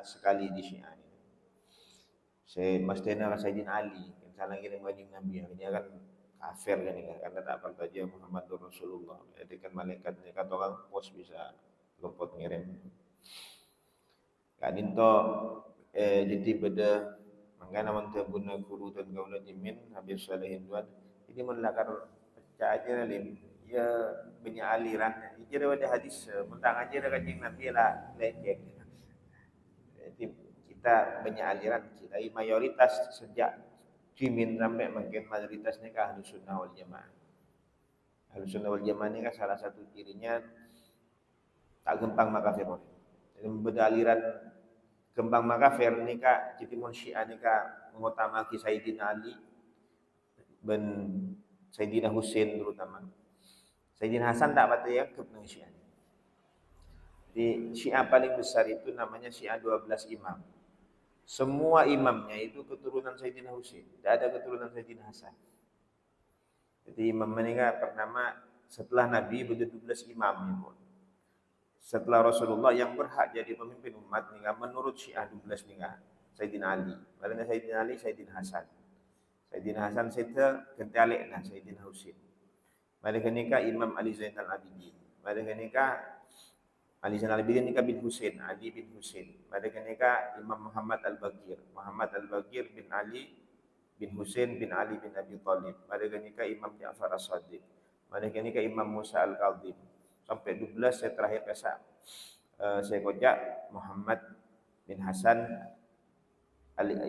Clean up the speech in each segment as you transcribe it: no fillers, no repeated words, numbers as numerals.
sekali di Syiah ni. Mestinya Sayyidina Ali, salah kira wajib Nabi, dia kan kafir kan ini, karena tak percaya Muhammadur Rasulullah. Jadi kan malaikat ni kata orang pos bisa luput ngirim. Kan itu jadi beda mangkana mantap guna guru dan gaula jimin habis salihin tuan. Jadi melakar pecah aja lim. Ya banyak aliran. Jadi ada hadis mentang aja ada kajian Nabi lah lecek. Jadi kita banyak aliran, kita mayoritas sejak jimin sampai makin mayoritas ni kan Ahlus Sunnah wal Jamaah. Ahlus Sunnah wal Jamaah ni kan salah satu cirinya tak gampang makafir. Jadi beda aliran kembang makafir ni kak jadi Syiah ni kak mengutamaki Sayyidina Ali dan Sayyidina Husain terutama. Sayyidina Hasan tak patut ya ke Syiah. Di Syiah paling besar itu namanya Syiah 12 imam. Semua imamnya itu keturunan Sayyidina Husain, tidak ada keturunan Sayyidina Hasan. Jadi imam mereka pertama setelah Nabi ada 12 imam itu. Setelah Rasulullah yang berhak jadi pemimpin umat ni menurut Syiah 12 ni Sayyidina Ali. Maknanya Sayyidina Ali, Sayyidina Hasan. Sayyidina Hasan kita kentalek lah Sayyidina Husain. Mereka nikah Imam Ali Zainal Abidin. Mereka nikah Ali Zainal Abidin nikah bin Husain, Ali bin Husain. Mereka nikah Imam Muhammad Al-Baqir. Muhammad Al-Baqir bin Ali bin Husain bin Ali bin Abi Thalib. Mereka nikah Imam Ja'far As-Sadiq. Mereka nikah Imam Musa Al-Kadhim. Sampai 12 saya terakhir pesak. Saya kocak Muhammad bin Hasan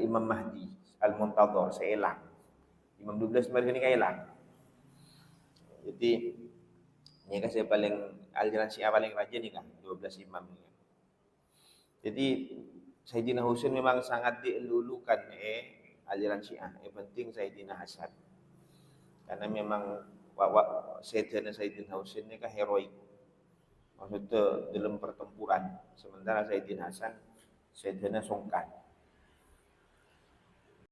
Imam Mahdi Al-Muntadhar. Saya elang. Imam 12 mereka nikah elang. Jadi ini kan saya paling aliran Syiah paling rajin ni kan 12 imam ni. Jadi Sayyidina Husain memang sangat dielulukan aliran Syiah. Yang penting Sayyidina Hasan. Karena memang Sayyidina Husain ni kan heroik. Maksudnya dalam pertempuran. Sementara Sayyidina Hasan Sayyidina songkan.